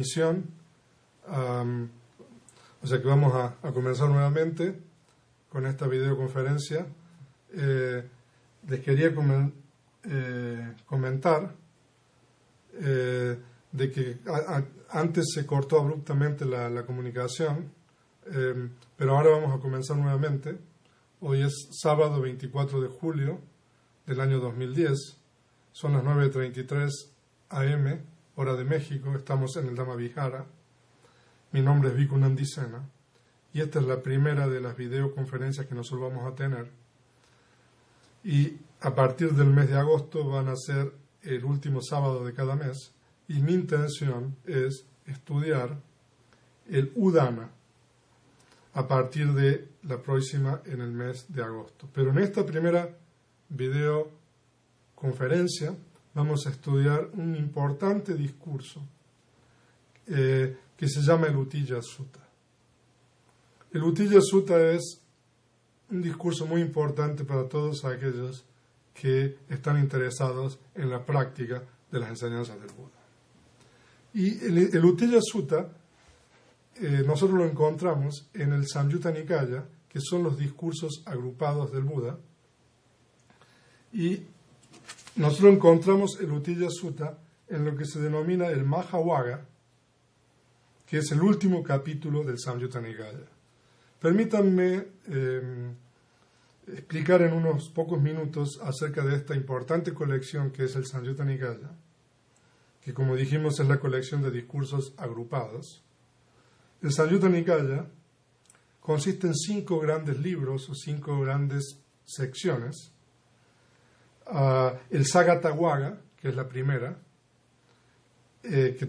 misión, o sea que vamos a comenzar nuevamente con esta videoconferencia. Les quería comentar de que antes se cortó abruptamente la comunicación, pero ahora vamos a comenzar nuevamente. Hoy es sábado 24 de julio del año 2010, son las 9:33 AM, hora de México, estamos en el Dhammavihara. Mi nombre es Bhikkhu Nandisena y esta es la primera de las videoconferencias que nosotros vamos a tener. Y a partir del mes de agosto van a ser el último sábado de cada mes y mi intención es estudiar el Udana a partir de la próxima en el mes de agosto. Pero en esta primera videoconferencia vamos a estudiar un importante discurso que se llama el Uttija Sutta. El Uttija Sutta es un discurso muy importante para todos aquellos que están interesados en la práctica de las enseñanzas del Buda. Y el Uttija Sutta nosotros lo encontramos en el Samyutta Nikaya, que son los discursos agrupados del Buda, y nosotros encontramos el Uttija Sutta en lo que se denomina el Mahāvāga, que es el último capítulo del Samyutta Nikaya. Permítanme explicar en unos pocos minutos acerca de esta importante colección que es el Samyutta Nikaya, que como dijimos es la colección de discursos agrupados. El Samyutta Nikaya consiste en 5 grandes libros o 5 grandes secciones. El Sagatagwaga, que es la primera, que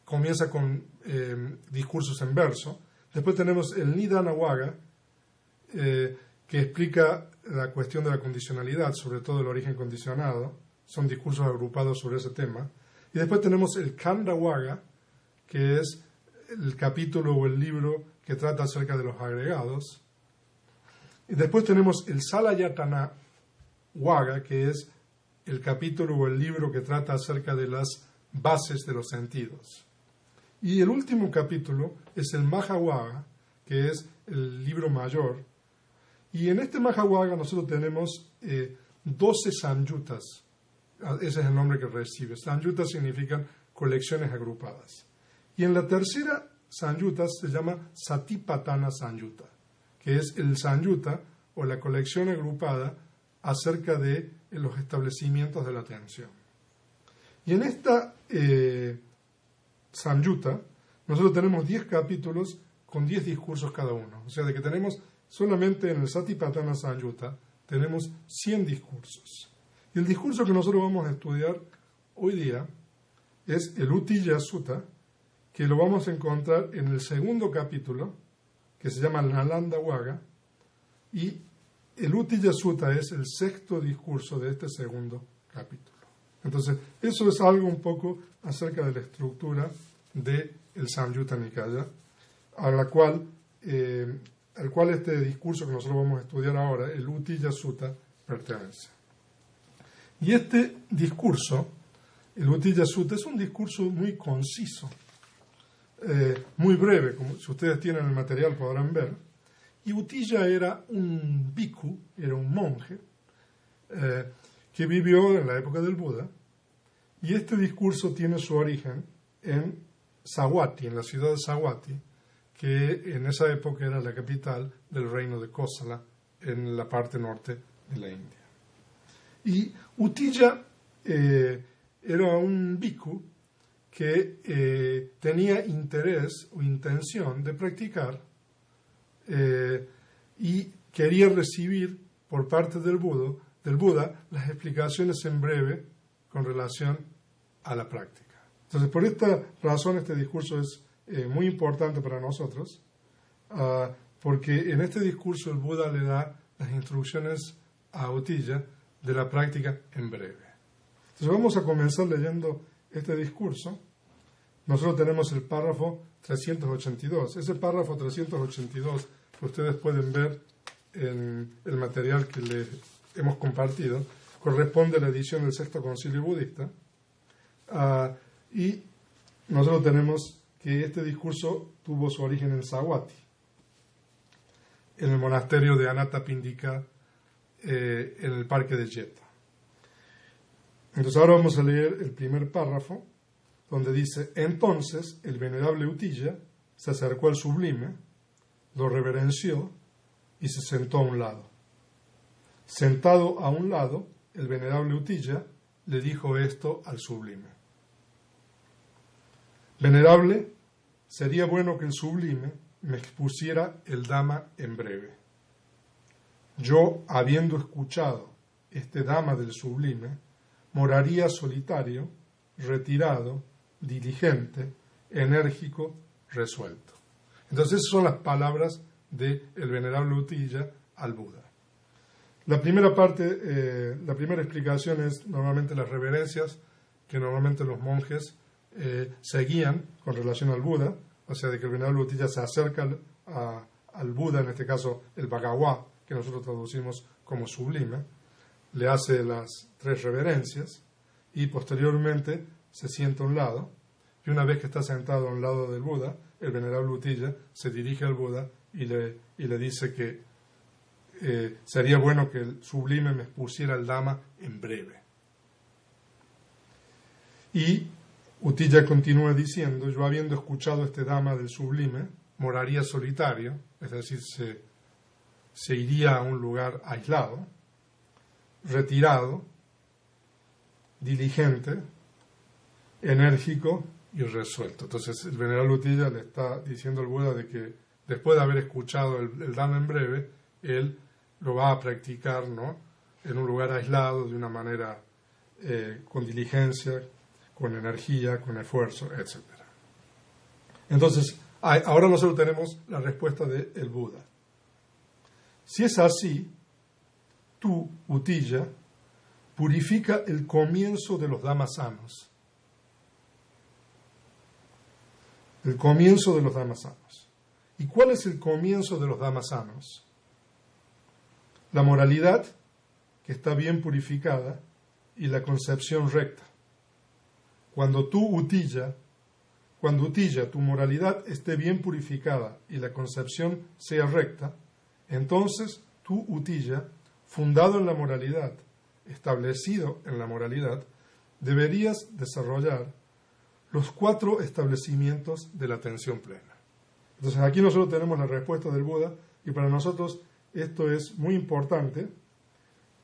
comienza con discursos en verso. Después tenemos el Nidana-Vāga, que explica la cuestión de la condicionalidad, sobre todo el origen condicionado. Son discursos agrupados sobre ese tema. Y después tenemos el Khanda-Vāga, que es el capítulo o el libro que trata acerca de los agregados. Y después tenemos el Salayatana-Vāga, que es el capítulo o el libro que trata acerca de las bases de los sentidos. Y el último capítulo es el Mahāvāga, que es el libro mayor. Y en este Mahāvāga nosotros tenemos 12 samyuttas. Ese es el nombre que recibe. Samyuttas significan colecciones agrupadas. Y en la tercera samyutta se llama Satipatthana Samyutta, que es el samyutta o la colección agrupada acerca de los establecimientos de la atención. Y en esta samyutta nosotros tenemos 10 capítulos con 10 discursos cada uno. O sea, de que tenemos solamente en el Satipatthana Samyutta tenemos 100 discursos. Y el discurso que nosotros vamos a estudiar hoy día es el Uttija Sutta, que lo vamos a encontrar en el segundo capítulo, que se llama Nalanda-Vāga, y el Uttija Sutta es el 6º discurso de este segundo capítulo. Entonces, eso es algo un poco acerca de la estructura del Samyutta Nikaya, al cual este discurso que nosotros vamos a estudiar ahora, el Uttija Sutta, pertenece. Y este discurso, el Uttija Sutta, es un discurso muy conciso, muy breve, como si ustedes tienen el material podrán ver. Y Uttija era un bhikkhu, era un monje, que vivió en la época del Buda, y este discurso tiene su origen en Savatthi, en la ciudad de Savatthi, que en esa época era la capital del reino de Kosala, en la parte norte de la India. Y Uttija era un bhikkhu que tenía interés o intención de practicar y quería recibir por parte del Buda las explicaciones en breve con relación a la práctica. Entonces, por esta razón, este discurso es muy importante para nosotros, porque en este discurso el Buda le da las instrucciones a Uttija de la práctica en breve. Entonces, vamos a comenzar leyendo este discurso. Nosotros tenemos el párrafo 382. Ese párrafo 382 que ustedes pueden ver en el material que les hemos compartido corresponde a la edición del Sexto Concilio Budista. Y nosotros tenemos que este discurso tuvo su origen en Savatthi, en el monasterio de Anathapindika, en el parque de Jeta. Entonces ahora vamos a leer el primer párrafo, donde dice: entonces el venerable Utilla se acercó al sublime, lo reverenció y se sentó a un lado. Sentado a un lado, el venerable Utilla le dijo esto al sublime: venerable, sería bueno que el sublime me expusiera el Dhamma en breve. Yo, habiendo escuchado este Dhamma del sublime, moraría solitario, retirado, diligente, enérgico, resuelto. Entonces esas son las palabras del venerable Utilla al Buda. La primera parte, la primera explicación es normalmente las reverencias que normalmente los monjes seguían con relación al Buda, o sea, de que el venerable Utilla se acerca al Buda, en este caso el Bhagawa, que nosotros traducimos como sublime, le hace las 3 reverencias y posteriormente se sienta a un lado, y una vez que está sentado a un lado del Buda, el venerable Utilla se dirige al Buda y le dice que sería bueno que el sublime me expusiera el Dhamma en breve. Y Utilla continúa diciendo: yo, habiendo escuchado este Dhamma del sublime, moraría solitario, es decir, se iría a un lugar aislado, retirado, diligente, enérgico y resuelto. Entonces el venerable Utilla le está diciendo al Buda de que después de haber escuchado el Dhamma en breve, él lo va a practicar, ¿no?, en un lugar aislado, de una manera con diligencia, con energía, con esfuerzo, etc. Entonces, ahora nosotros tenemos la respuesta del Buda. Si es así, tú, Utilla, purifica el comienzo de los Dhammas sanos. El comienzo de los Dhammas sanos. ¿Y cuál es el comienzo de los Dhammas sanos? La moralidad, que está bien purificada, y la concepción recta. Cuando Utilla, tu moralidad esté bien purificada y la concepción sea recta, entonces tú, Utilla, fundado en la moralidad, establecido en la moralidad, deberías desarrollar los 4 establecimientos de la atención plena. Entonces aquí nosotros tenemos la respuesta del Buda, y para nosotros esto es muy importante,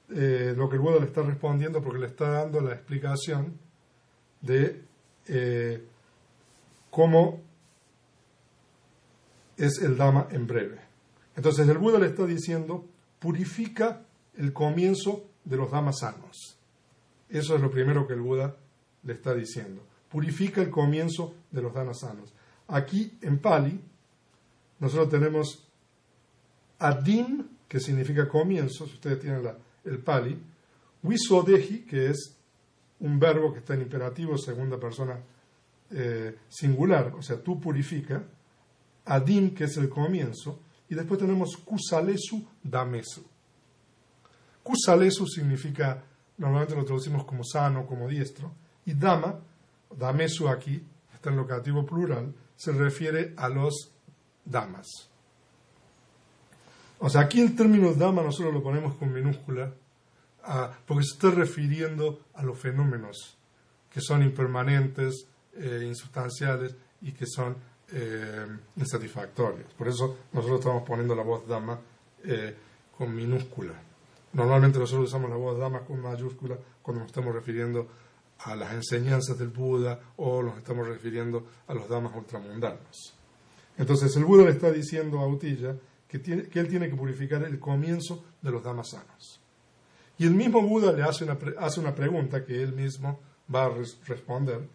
lo que el Buda le está respondiendo, porque le está dando la explicación de cómo es el Dhamma en breve. Entonces el Buda le está diciendo: purifica el comienzo de los Dhammas sanos. Eso es lo primero que el Buda le está diciendo. Purifica el comienzo de los Dhammas sanos. Aquí en Pali nosotros tenemos Adin, que significa comienzo, si ustedes tienen el Pali, Wisodehi, que es un verbo que está en imperativo, segunda persona singular, o sea, tú purifica, Adin, que es el comienzo, y después tenemos Kusalesu Dhamesu. Kusalesu significa, normalmente lo traducimos como sano, como diestro, y Dhamma, Dhamesu aquí, está en locativo plural, se refiere a los Dhammas. O sea, aquí el término Dhamma nosotros lo ponemos con minúscula, porque se está refiriendo a los fenómenos que son impermanentes, insustanciales y que son insatisfactorios. Por eso nosotros estamos poniendo la voz Dhamma con minúscula. Normalmente nosotros usamos la voz Dhamma con mayúscula cuando nos estamos refiriendo a las enseñanzas del Buda o nos estamos refiriendo a los Dhammas ultramundanos. Entonces el Buda le está diciendo a Utilla que él tiene que purificar el comienzo de los Dhammas sanos. Y el mismo Buda le hace una pregunta que él mismo va a responder.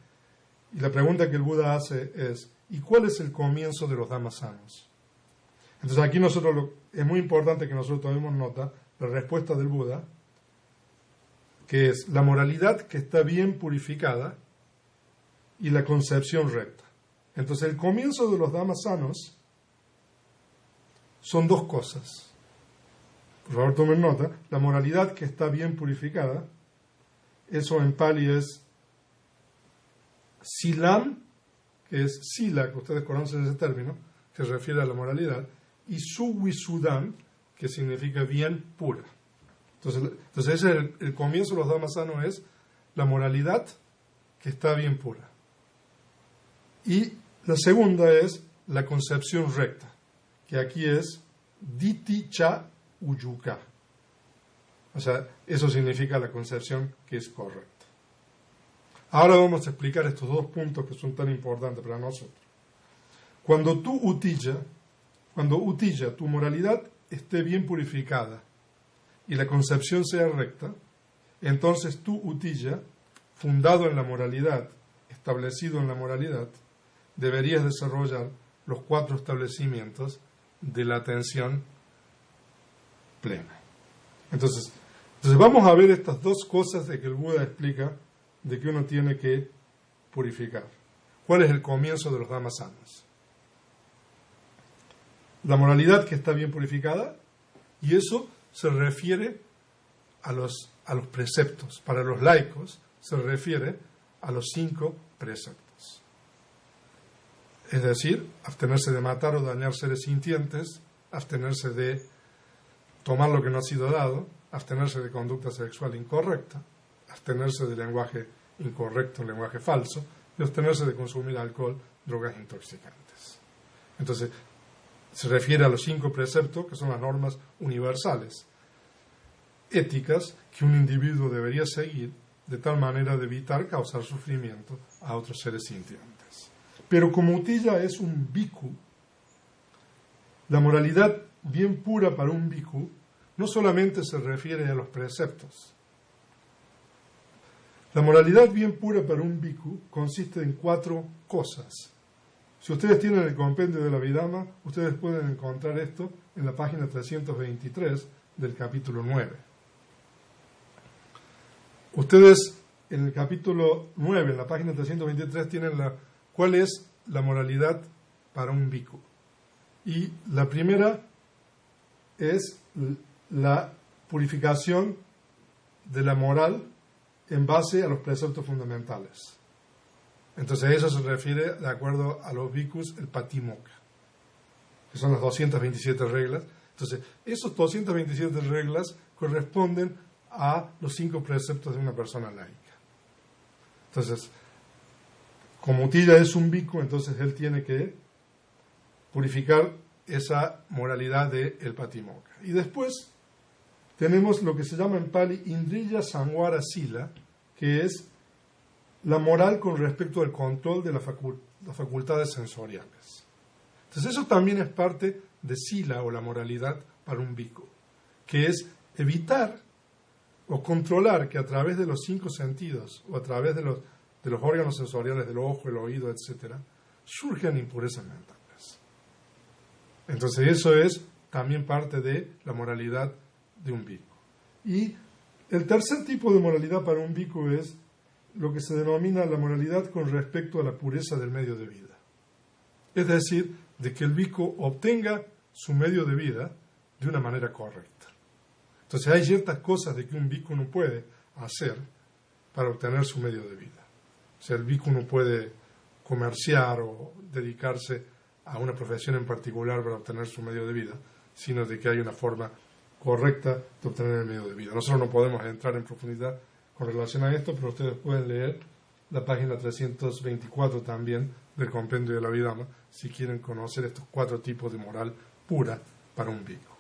Y la pregunta que el Buda hace es: ¿y cuál es el comienzo de los Dhammas sanos? Entonces aquí es muy importante que nosotros tomemos nota de la respuesta del Buda, que es la moralidad que está bien purificada y la concepción recta. Entonces el comienzo de los Dhammas sanos son 2 cosas. Por favor, tomen nota. La moralidad que está bien purificada, eso en Pali es Silam que es sila, que ustedes conocen ese término, que se refiere a la moralidad, y suwisudam, que significa bien pura. Entonces ese es el comienzo de los dhammasanos, es la moralidad que está bien pura. Y la segunda es la concepción recta, que aquí es diti cha uyuka. O sea, eso significa la concepción que es correcta. Ahora vamos a explicar estos dos puntos que son tan importantes para nosotros. Cuando utilla, tu moralidad esté bien purificada y la concepción sea recta, entonces tu utilla, fundado en la moralidad, establecido en la moralidad, deberías desarrollar los 4 establecimientos de la atención plena. Entonces vamos a ver estas dos cosas de que el Buda explica de que uno tiene que purificar. ¿Cuál es el comienzo de los dhammasanas? La moralidad que está bien purificada, y eso se refiere a los preceptos. Para los laicos se refiere a los 5 preceptos. Es decir, abstenerse de matar o dañar seres sintientes, abstenerse de tomar lo que no ha sido dado, abstenerse de conducta sexual incorrecta, abstenerse de lenguaje incorrecto, lenguaje falso, y abstenerse de consumir alcohol, drogas intoxicantes. Entonces, se refiere a los 5 preceptos, que son las normas universales, éticas, que un individuo debería seguir de tal manera de evitar causar sufrimiento a otros seres sintientes. Pero como Utilla es un bhikkhu, la moralidad bien pura para un bhikkhu no solamente se refiere a los preceptos. La moralidad bien pura para un bhikkhu consiste en 4 cosas. Si ustedes tienen el compendio de la Abhidhamma, ustedes pueden encontrar esto en la página 323 del capítulo 9. Ustedes en el capítulo 9, en la página 323, tienen cuál es la moralidad para un bhikkhu. Y la primera es la purificación de la moral en base a los preceptos fundamentales. Entonces eso se refiere, de acuerdo a los bhikkhus, el patimokkha, que son las 227 reglas. Entonces, esos 227 reglas corresponden a los 5 preceptos de una persona laica. Entonces, como Utilla es un bhikkhu, entonces él tiene que purificar esa moralidad del patimokkha. Y después tenemos lo que se llama en Pali Indriya Samvara Sila, que es la moral con respecto al control de las facultades sensoriales. Entonces eso también es parte de sila o la moralidad para un bhikkhu, que es evitar o controlar que a través de los 5 sentidos o a través de los órganos sensoriales del ojo, el oído, etc., surgen impurezas mentales. Entonces eso es también parte de la moralidad de un bhikkhu. Y el tercer tipo de moralidad para un bhikkhu es lo que se denomina la moralidad con respecto a la pureza del medio de vida. Es decir, de que el bhikkhu obtenga su medio de vida de una manera correcta. Entonces hay ciertas cosas de que un bhikkhu no puede hacer para obtener su medio de vida. O sea, el bhikkhu no puede comerciar o dedicarse a una profesión en particular para obtener su medio de vida, sino de que hay una forma correcta de obtener el medio de vida. Nosotros no podemos entrar en profundidad con relación a esto, pero ustedes pueden leer la página 324 también del compendio de la Abhidhamma si quieren conocer estos 4 tipos de moral pura para un bhikkhu.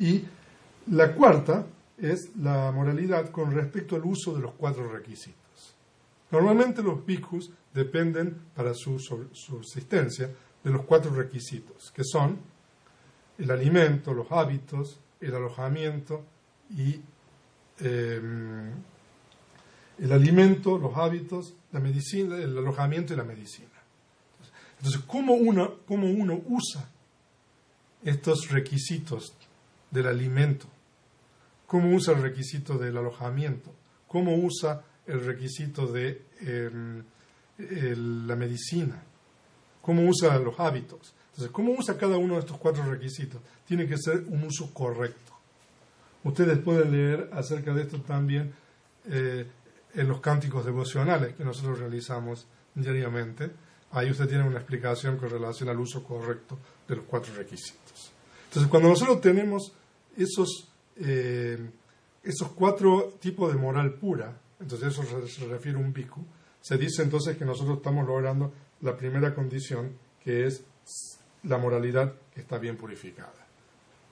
Y la cuarta es la moralidad con respecto al uso de los 4 requisitos. Normalmente los bhikkhus dependen para su subsistencia de los 4 requisitos, que son el alimento, los hábitos, el alojamiento y el alimento, los hábitos, la medicina, el alojamiento y la medicina. Entonces, ¿cómo uno usa estos requisitos del alimento? ¿Cómo usa el requisito del alojamiento? ¿Cómo usa el requisito de la medicina? ¿Cómo usa los hábitos? Entonces, ¿cómo usa cada uno de estos 4 requisitos? Tiene que ser un uso correcto. Ustedes pueden leer acerca de esto también en los cánticos devocionales que nosotros realizamos diariamente, ahí usted tiene una explicación con relación al uso correcto de los 4 requisitos. Entonces, cuando nosotros tenemos esos 4 tipos de moral pura, entonces eso se refiere a un bhikkhu, se dice entonces que nosotros estamos logrando la primera condición, que es la moralidad que está bien purificada.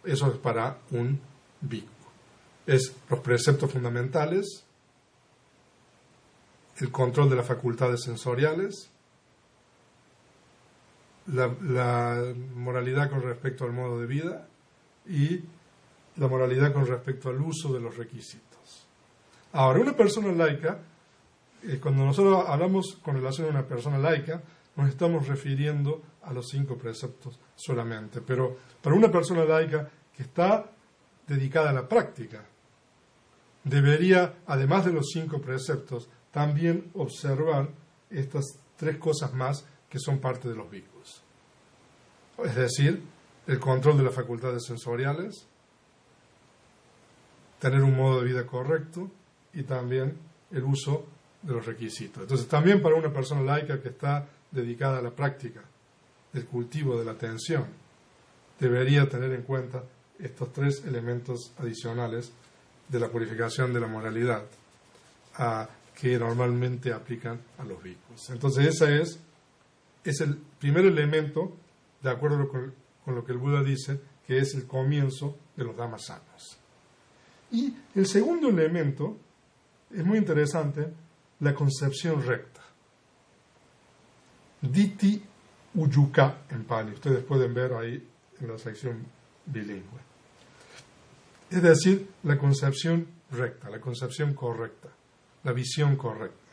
Eso es para un bhikkhu. Es los preceptos fundamentales, el control de las facultades sensoriales, la moralidad con respecto al modo de vida y la moralidad con respecto al uso de los requisitos. Ahora, una persona laica, cuando nosotros hablamos con relación a una persona laica, nos estamos refiriendo a los 5 preceptos solamente. Pero para una persona laica que está dedicada a la práctica, debería, además de los 5 preceptos, también observar estas 3 cosas más que son parte de los bhikkhus. Es decir, el control de las facultades sensoriales, tener un modo de vida correcto y también el uso de los requisitos. Entonces, también para una persona laica que está dedicada a la práctica del cultivo de la atención, debería tener en cuenta estos 3 elementos adicionales de la purificación de la moralidad que normalmente aplican a los bhikkhus. Entonces, ese es el primer elemento, de acuerdo con lo que el Buda dice, que es el comienzo de los dhammas sanos. Y el segundo elemento es muy interesante, la concepción recta. Ditti Uyuka en Pali. Ustedes pueden ver ahí en la sección bilingüe. Es decir, la concepción recta, la concepción correcta, la visión correcta.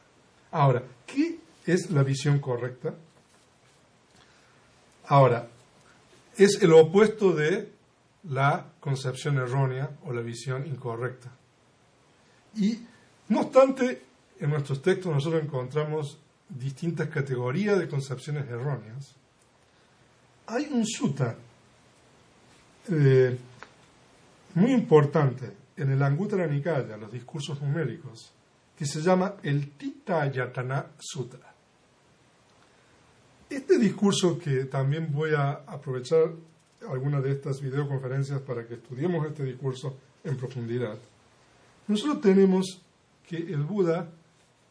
Ahora, ¿qué es la visión correcta? Ahora, es el opuesto de la concepción errónea o la visión incorrecta. Y, no obstante, en nuestros textos nosotros encontramos distintas categorías de concepciones erróneas. Hay un sutta muy importante en el Anguttara Nikaya, los discursos numéricos, que se llama el Titayatana Sutra. Este discurso, que también voy a aprovechar algunas de estas videoconferencias para que estudiemos este discurso en profundidad, nosotros tenemos que el Buda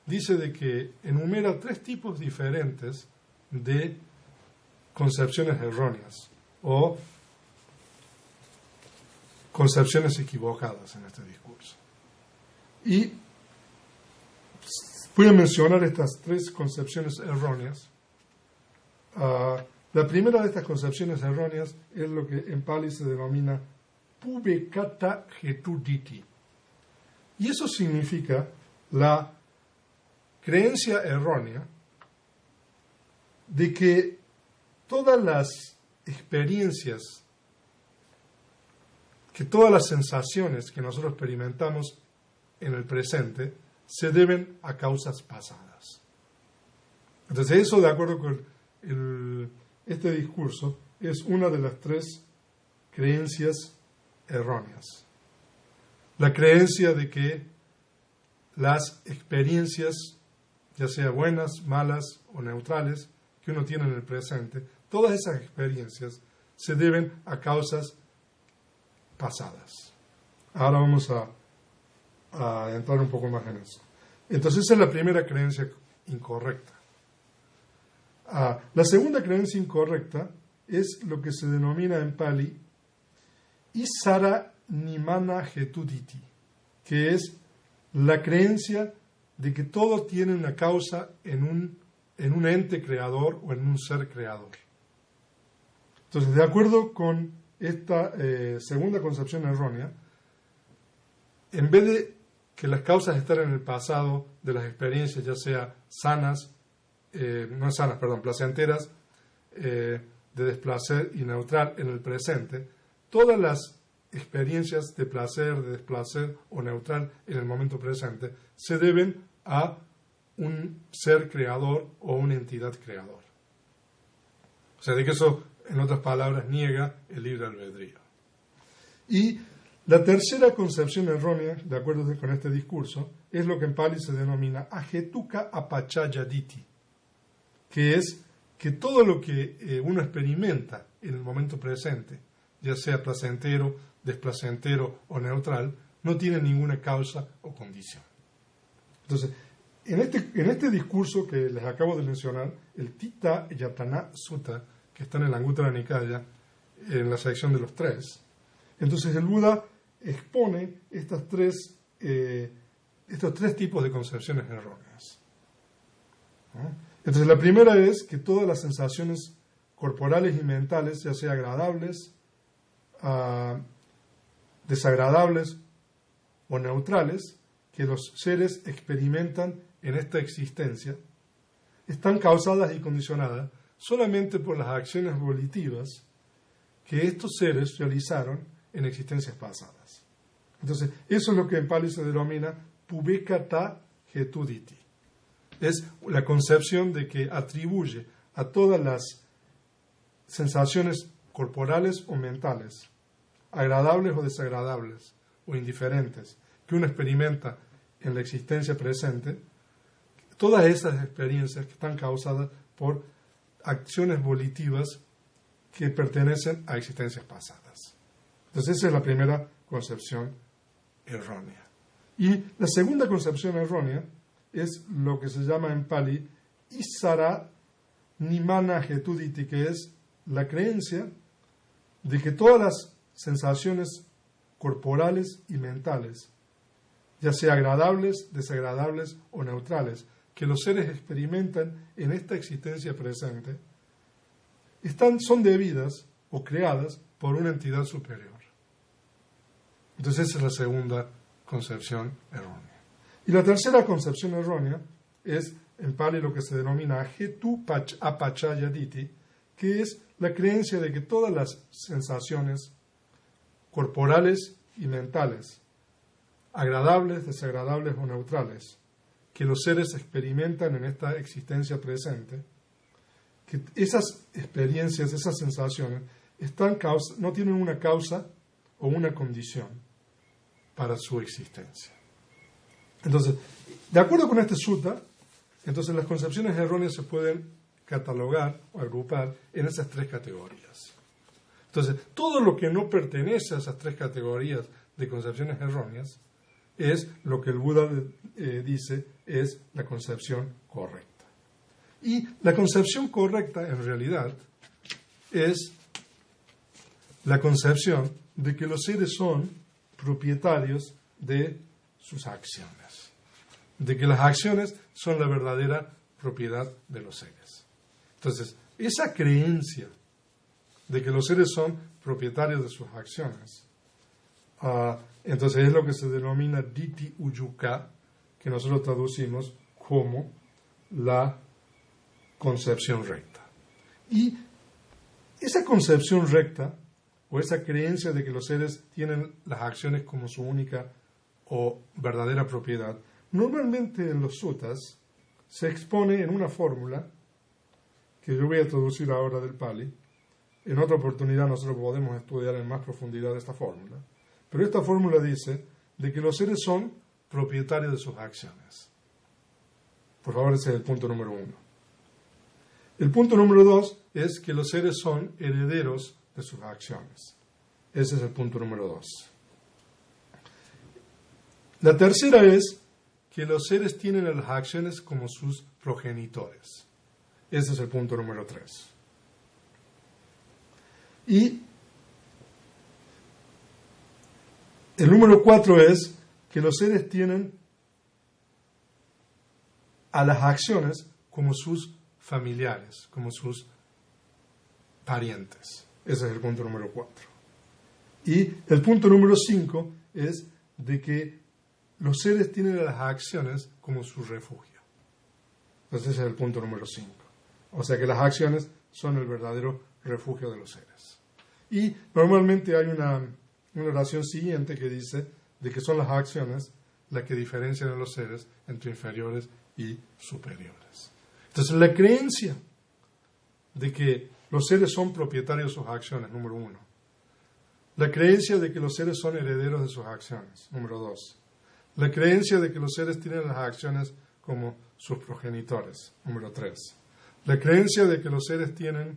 dice de que enumera 3 tipos diferentes de concepciones erróneas o concepciones equivocadas en este discurso. Y voy a mencionar estas 3 concepciones erróneas. La primera de estas concepciones erróneas es lo que en Pali se denomina Pubekata Hetuditi. Y eso significa la creencia errónea de que todas las experiencias, que todas las sensaciones que nosotros experimentamos en el presente se deben a causas pasadas. Entonces, eso, de acuerdo con este discurso, es una de las 3 creencias erróneas. La creencia de que las experiencias, ya sea buenas, malas o neutrales, que uno tiene en el presente, todas esas experiencias se deben a causas pasadas. Ahora vamos a entrar un poco más en eso. Entonces, esa es la primera creencia incorrecta. La segunda creencia incorrecta es lo que se denomina en Pali Isara Nimana Hetuditi, que es la creencia de que todo tiene una causa en un ente creador o en un ser creador. Entonces, de acuerdo con esta segunda concepción errónea, en vez de que las causas estén en el pasado de las experiencias, ya sea placenteras, de desplacer y neutral en el presente, todas las experiencias de placer, de desplacer o neutral en el momento presente se deben a un ser creador o una entidad creadora. O sea, de que eso, en otras palabras, niega el libre albedrío. Y la tercera concepción errónea, de acuerdo con este discurso, es lo que en Pali se denomina Ahetuka Apachayaditi, que es que todo lo que uno experimenta en el momento presente, ya sea placentero, desplacentero o neutral, no tiene ninguna causa o condición. Entonces, en este discurso que les acabo de mencionar, el Tita Yatana Sutta, que está en el Anguttara Nikaya, en la sección de los tres, entonces el Buda expone estos tres tipos de concepciones erróneas. Entonces la primera es que todas las sensaciones corporales y mentales, ya sea agradables, desagradables o neutrales, que los seres experimentan en esta existencia, están causadas y condicionadas solamente por las acciones volitivas que estos seres realizaron en existencias pasadas. Entonces, eso es lo que en Pali se denomina Pubekata Hetuditi. Es la concepción de que atribuye a todas las sensaciones corporales o mentales, agradables o desagradables, o indiferentes, que uno experimenta en la existencia presente, todas esas experiencias que están causadas por acciones volitivas que pertenecen a existencias pasadas. Entonces esa es la primera concepción errónea. Y la segunda concepción errónea es lo que se llama en Pali Isara Nimana Hetuditi, que es la creencia de que todas las sensaciones corporales y mentales, ya sea agradables, desagradables o neutrales, que los seres experimentan en esta existencia presente, son debidas o creadas por una entidad superior. Entonces esa es la segunda concepción errónea. Y la tercera concepción errónea es en Pali lo que se denomina Hetu Apachayaditi, que es la creencia de que todas las sensaciones corporales y mentales, agradables, desagradables o neutrales, que los seres experimentan en esta existencia presente, que esas experiencias, esas sensaciones, no tienen una causa o una condición para su existencia. Entonces, de acuerdo con este sutta, entonces las concepciones erróneas se pueden catalogar o agrupar en esas tres categorías. Entonces, todo lo que no pertenece a esas tres categorías de concepciones erróneas es lo que el Buda dice es la concepción correcta. Y la concepción correcta, en realidad, es la concepción de que los seres son propietarios de sus acciones, de que las acciones son la verdadera propiedad de los seres. Entonces, esa creencia de que los seres son propietarios de sus acciones, entonces es lo que se denomina Diti Uyuka, que nosotros traducimos como la concepción recta. Y esa concepción recta, o esa creencia de que los seres tienen las acciones como su única o verdadera propiedad, normalmente en los suttas se expone en una fórmula que yo voy a traducir ahora del Pali. En otra oportunidad nosotros podemos estudiar en más profundidad esta fórmula. Pero esta fórmula dice de que los seres son propietarios de sus acciones. Por favor, ese es el punto número 1. El punto número 2 es que los seres son herederos de sus acciones. Ese es el punto número 2. La tercera es que los seres tienen a las acciones como sus progenitores. Ese es el punto número 3. Y el número 4 es que los seres tienen a las acciones como sus familiares, como sus parientes. Ese es el punto número 4. Y el punto número 5 es de que los seres tienen a las acciones como su refugio. Entonces ese es el punto número 5. O sea que las acciones son el verdadero refugio de los seres. Y normalmente hay una oración siguiente que dice de que son las acciones las que diferencian a los seres entre inferiores y superiores. Entonces la creencia de que los seres son propietarios de sus acciones, número 1. La creencia de que los seres son herederos de sus acciones, número 2. La creencia de que los seres tienen las acciones como sus progenitores, número 3. La creencia de que los seres tienen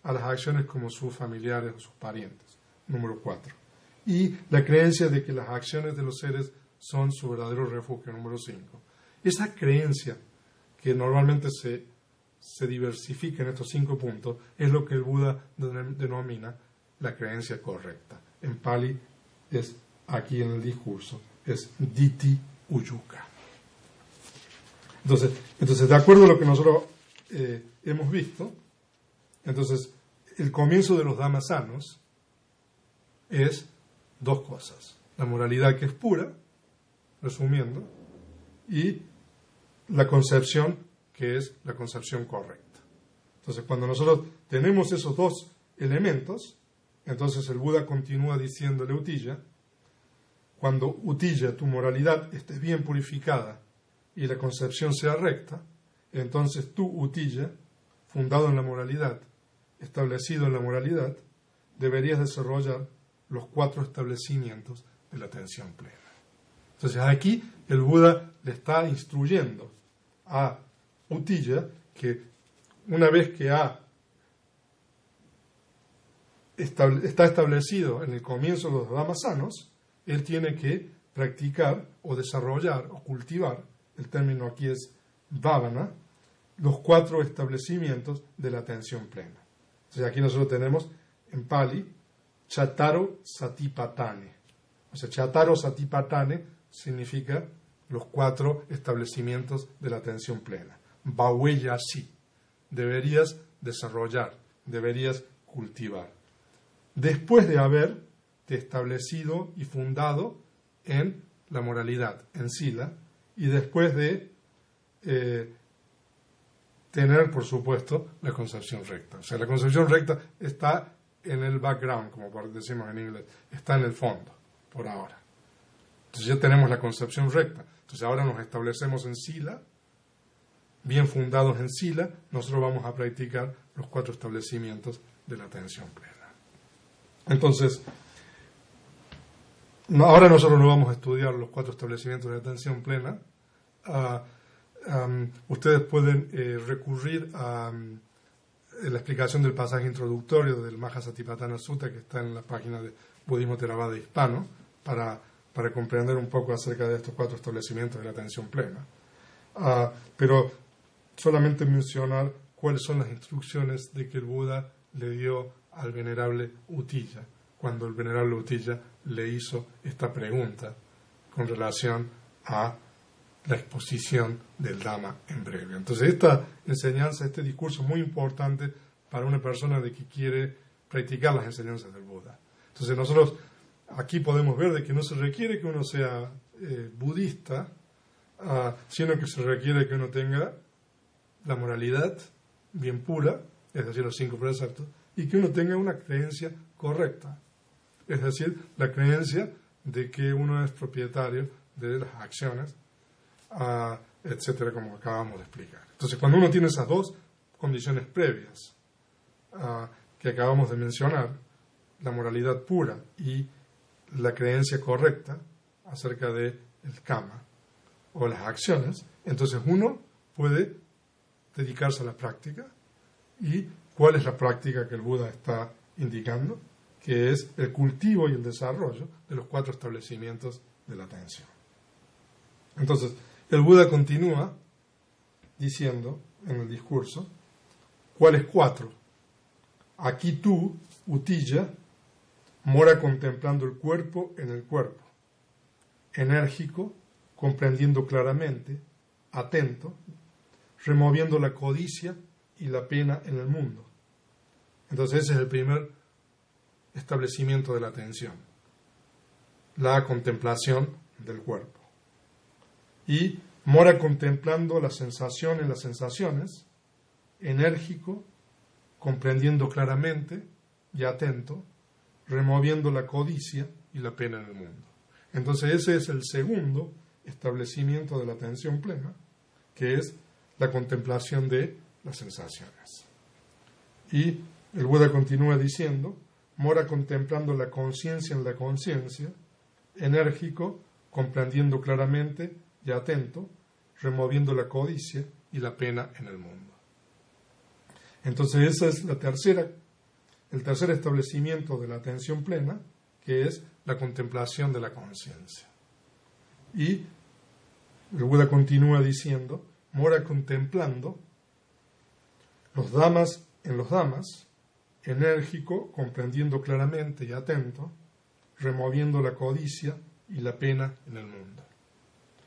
a las acciones como sus familiares o sus parientes, número 4. Y la creencia de que las acciones de los seres son su verdadero refugio, número 5. Esa creencia que normalmente se diversifica en estos 5 puntos es lo que el Buda denomina la creencia correcta. En Pali es, aquí en el discurso, es Diti Uyuka. Entonces, de acuerdo a lo que nosotros hemos visto, entonces el comienzo de los dhammasanos es 2 cosas. La moralidad que es pura, resumiendo, y la concepción que es la concepción correcta. Entonces, cuando nosotros tenemos esos 2 elementos, entonces el Buda continúa diciéndole a Utilla, cuando Utilla, tu moralidad esté bien purificada y la concepción sea recta, entonces tú, Utilla, fundado en la moralidad, establecido en la moralidad, deberías desarrollar los 4 establecimientos de la atención plena. Entonces aquí el Buda le está instruyendo a Utilla que una vez que está establecido en el comienzo de los dhammasanos, él tiene que practicar o desarrollar o cultivar, el término aquí es bhavana, los 4 establecimientos de la atención plena. Entonces aquí nosotros tenemos en Pali Chattaro Satipatthane. O sea, Chattaro Satipatthane significa los 4 establecimientos de la atención plena. Bhaveyasi. Deberías desarrollar, deberías cultivar. Después de haberte establecido y fundado en la moralidad, en Sila, y después de tener, por supuesto, la concepción recta. O sea, la concepción recta está en el background, como decimos en inglés, está en el fondo, por ahora. Entonces ya tenemos la concepción recta. Entonces ahora nos establecemos en Sila, bien fundados en Sila, nosotros vamos a practicar los 4 establecimientos de la atención plena. Entonces, ahora nosotros no vamos a estudiar los 4 establecimientos de la atención plena. Ustedes pueden recurrir a la explicación del pasaje introductorio del Mahasatipatthana Sutta, que está en la página de Budismo Theravada Hispano, para comprender un poco acerca de estos 4 establecimientos de la atención plena. Pero solamente mencionar cuáles son las instrucciones de que el Buda le dio al venerable Utilla, cuando el venerable Utilla le hizo esta pregunta con relación a la exposición del Dhamma en breve. Entonces, esta enseñanza, este discurso es muy importante para una persona de que quiere practicar las enseñanzas del Buda. Entonces, nosotros aquí podemos ver de que no se requiere que uno sea budista, sino que se requiere que uno tenga la moralidad bien pura, es decir, los 5 preceptos, y que uno tenga una creencia correcta, es decir, la creencia de que uno es propietario de las acciones, etcétera, como acabamos de explicar. Entonces, cuando uno tiene esas 2 condiciones previas que acabamos de mencionar, la moralidad pura y la creencia correcta acerca del kama o las acciones, entonces uno puede dedicarse a la práctica. ¿Y cuál es la práctica que el Buda está indicando? Que es el cultivo y el desarrollo de los 4 establecimientos de la atención. Entonces, el Buda continúa diciendo en el discurso, ¿cuáles 4? Aquí tú, Utilla, mora contemplando el cuerpo en el cuerpo, enérgico, comprendiendo claramente, atento, removiendo la codicia y la pena en el mundo. Entonces ese es el primer establecimiento de la atención, la contemplación del cuerpo. Y mora contemplando la sensación en las sensaciones, enérgico, comprendiendo claramente y atento, removiendo la codicia y la pena en el mundo. Entonces ese es el segundo establecimiento de la atención plena, que es la contemplación de las sensaciones. Y el Buda continúa diciendo, mora contemplando la conciencia en la conciencia, enérgico, comprendiendo claramente y atento, removiendo la codicia y la pena en el mundo. Entonces ese es el tercer establecimiento de la atención plena, que es la contemplación de la conciencia. Y el Buda continúa diciendo, mora contemplando los dhammas en los dhammas, enérgico, comprendiendo claramente y atento, removiendo la codicia y la pena en el mundo.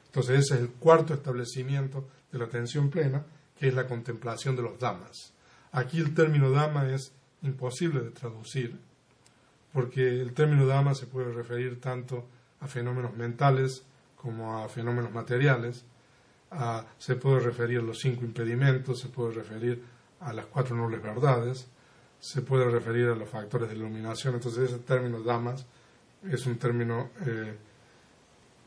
Entonces ese es el cuarto establecimiento de la atención plena, que es la contemplación de los dhammas. Aquí el término dhamma es imposible de traducir, porque el término dhamma se puede referir tanto a fenómenos mentales como a fenómenos materiales, se puede referir a los 5 impedimentos, se puede referir a las 4 nobles verdades, se puede referir a los factores de iluminación. Entonces ese término dhammas es un término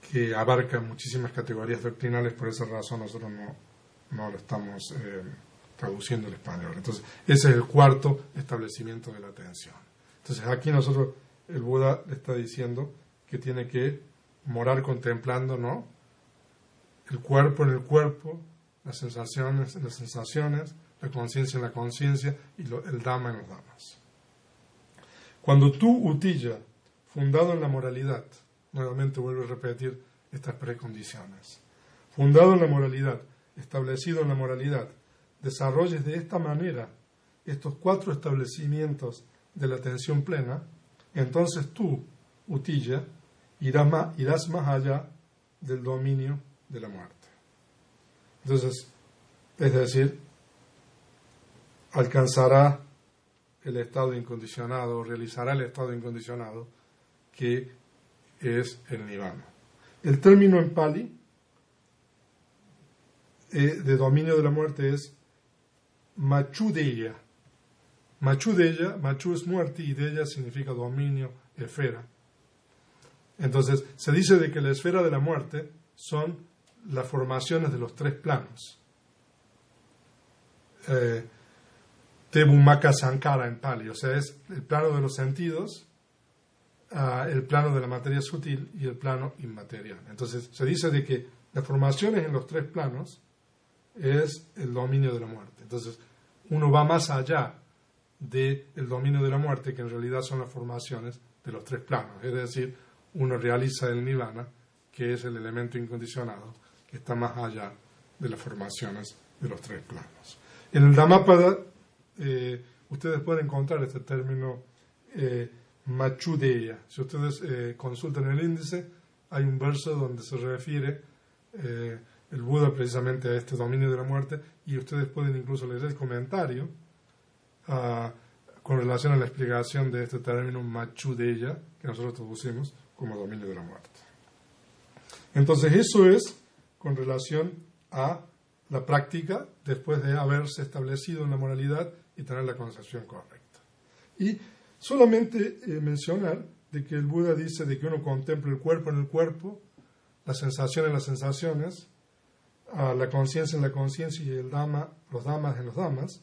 que abarca muchísimas categorías doctrinales, por esa razón nosotros no lo estamos traduciendo al español. Entonces ese es el cuarto establecimiento de la atención. Entonces aquí el Buda le está diciendo que tiene que morar contemplando, ¿no?, el cuerpo en el cuerpo, las sensaciones en las sensaciones, la conciencia en la conciencia y el Dhamma en los Dhammas. Cuando tú utilla, fundado en la moralidad, nuevamente vuelvo a repetir estas precondiciones, fundado en la moralidad, establecido en la moralidad, desarrolles de esta manera estos 4 establecimientos de la atención plena, entonces tú, utilla, irás más allá del dominio de la muerte. Entonces, es decir, alcanzará el estado incondicionado, realizará el estado incondicionado, que es el nirvana. El término en Pali de dominio de la muerte es machudeya. Machudeya, machu es muerte y deya significa dominio, esfera. Entonces, se dice de que la esfera de la muerte son las formaciones de los 3 planos. Tebumaka Sankara en Pali, o sea, es el plano de los sentidos, el plano de la materia sutil y el plano inmaterial. Entonces, se dice de que las formaciones en los 3 planos es el dominio de la muerte. Entonces, uno va más allá del dominio de la muerte, que en realidad son las formaciones de los 3 planos. Es decir, uno realiza el nirvana, que es el elemento incondicionado, que está más allá de las formaciones de los 3 planos. En el Dhammapada, ustedes pueden encontrar este término machudeya. Si ustedes consultan el índice, hay un verso donde se refiere el Buda precisamente a este dominio de la muerte, y ustedes pueden incluso leer el comentario con relación a la explicación de este término machudeya, que nosotros traducimos como dominio de la muerte. Entonces eso es con relación a la práctica después de haberse establecido en la moralidad y tener la concepción correcta. Y solamente mencionar de que el Buda dice de que uno contempla el cuerpo en el cuerpo, la sensación en las sensaciones, la conciencia en la conciencia y el Dhamma, los Dhammas en los Dhammas.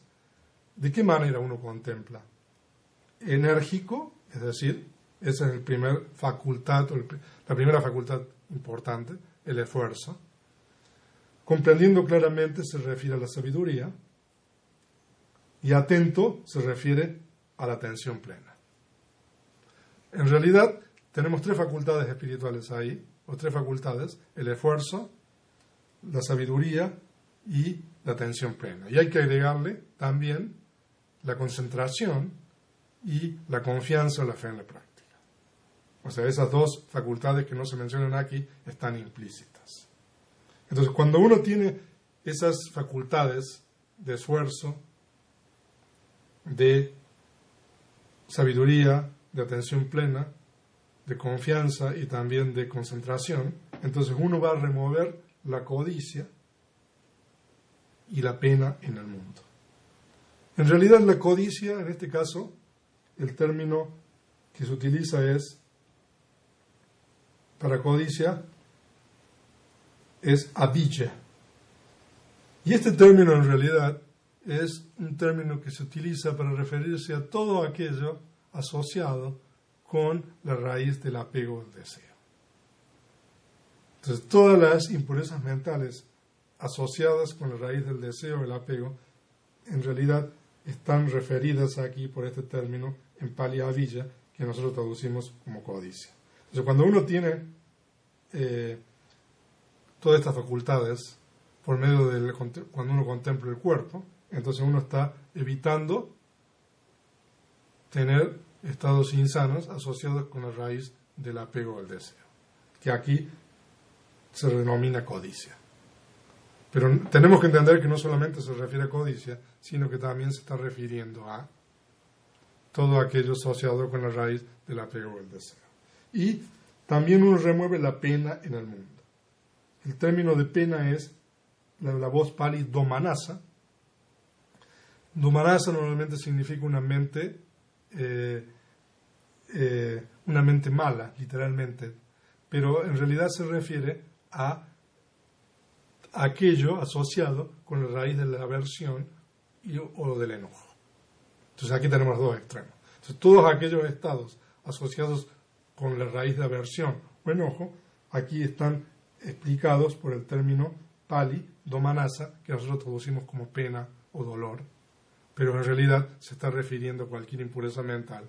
¿De qué manera uno contempla? Enérgico, es decir, esa es la primera facultad importante, el esfuerzo. Comprendiendo claramente se refiere a la sabiduría, y atento se refiere a la atención plena. En realidad tenemos 3 facultades espirituales ahí, o 3 facultades: el esfuerzo, la sabiduría y la atención plena. Y hay que agregarle también la concentración y la confianza o la fe en la práctica. O sea, esas 2 facultades que no se mencionan aquí están implícitas. Entonces, cuando uno tiene esas facultades de esfuerzo, de sabiduría, de atención plena, de confianza y también de concentración, entonces uno va a remover la codicia y la pena en el mundo. En realidad la codicia, en este caso, el término que se utiliza para codicia es avijja. Y este término en realidad es un término que se utiliza para referirse a todo aquello asociado con la raíz del apego al deseo. Entonces, todas las impurezas mentales asociadas con la raíz del deseo, el apego, en realidad están referidas aquí por este término en Pali Avijja, que nosotros traducimos como codicia. Entonces, cuando uno tiene todas estas facultades por medio cuando uno contempla el cuerpo, entonces uno está evitando tener estados insanos asociados con la raíz del apego al deseo, que aquí se denomina codicia. Pero tenemos que entender que no solamente se refiere a codicia, sino que también se está refiriendo a todo aquello asociado con la raíz del apego al deseo. Y también uno remueve la pena en el mundo. El término de pena es la voz pali domanasa. Domanasa normalmente significa una mente mala, literalmente, pero en realidad se refiere a aquello asociado con la raíz de la aversión o del enojo. Entonces aquí tenemos dos extremos. Entonces todos aquellos estados asociados con la raíz de aversión o enojo, aquí están explicados por el término pali, domanasa, que nosotros traducimos como pena o dolor, pero en realidad se está refiriendo a cualquier impureza mental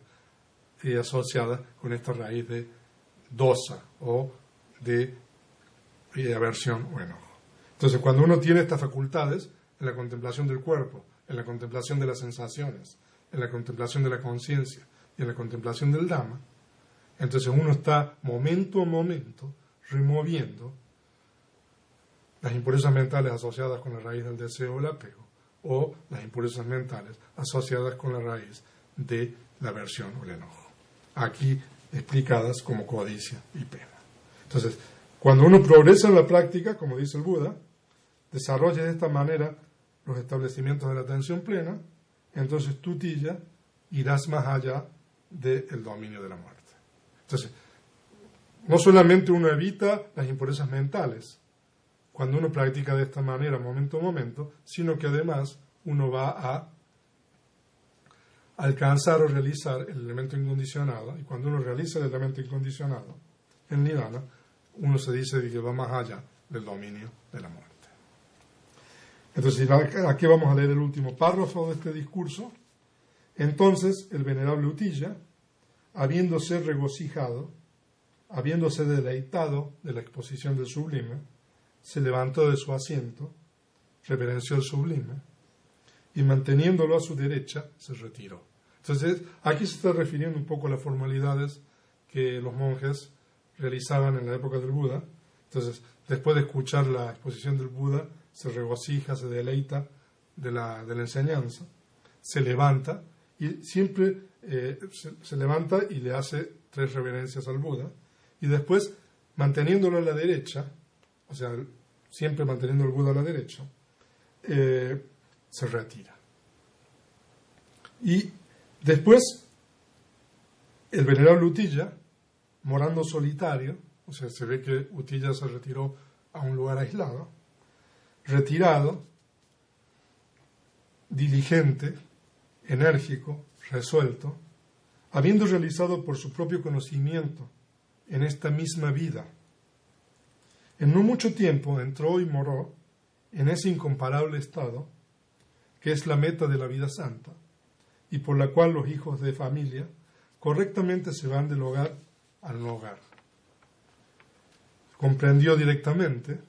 asociada con esta raíz de dosa o de aversión o enojo. Entonces, cuando uno tiene estas facultades en la contemplación del cuerpo, en la contemplación de las sensaciones, en la contemplación de la conciencia y en la contemplación del Dhamma, entonces uno está momento a momento removiendo las impurezas mentales asociadas con la raíz del deseo o el apego, o las impurezas mentales asociadas con la raíz de la aversión o el enojo, aquí explicadas como codicia y pena. Entonces, cuando uno progresa en la práctica, como dice el Buda, desarrolla de esta manera los establecimientos de la atención plena, entonces tú, Tilla, irás más allá del dominio de la muerte. Entonces, no solamente uno evita las impurezas mentales cuando uno practica de esta manera momento a momento, sino que además uno va a alcanzar o realizar el elemento incondicionado, y cuando uno realiza el elemento incondicionado en Nirvana, uno se dice que va más allá del dominio de la muerte. Entonces, aquí vamos a leer el último párrafo de este discurso. Entonces, el venerable Utilla, habiéndose regocijado, habiéndose deleitado de la exposición del sublime, se levantó de su asiento, reverenció el sublime, y manteniéndolo a su derecha, se retiró. Entonces, aquí se está refiriendo un poco a las formalidades que los monjes realizaban en la época del Buda. Entonces, después de escuchar la exposición del Buda, se regocija, se deleita de la enseñanza, se levanta, y siempre se levanta y le hace 3 reverencias al Buda, y después, manteniéndolo a la derecha, o sea, siempre manteniendo el Buda a la derecha, se retira. Y después, el venerable Utilla, morando solitario, o sea, se ve que Utilla se retiró a un lugar aislado, retirado, diligente, enérgico, resuelto, habiendo realizado por su propio conocimiento en esta misma vida, en no mucho tiempo entró y moró en ese incomparable estado que es la meta de la vida santa y por la cual los hijos de familia correctamente se van del hogar al no hogar. Comprendió directamente: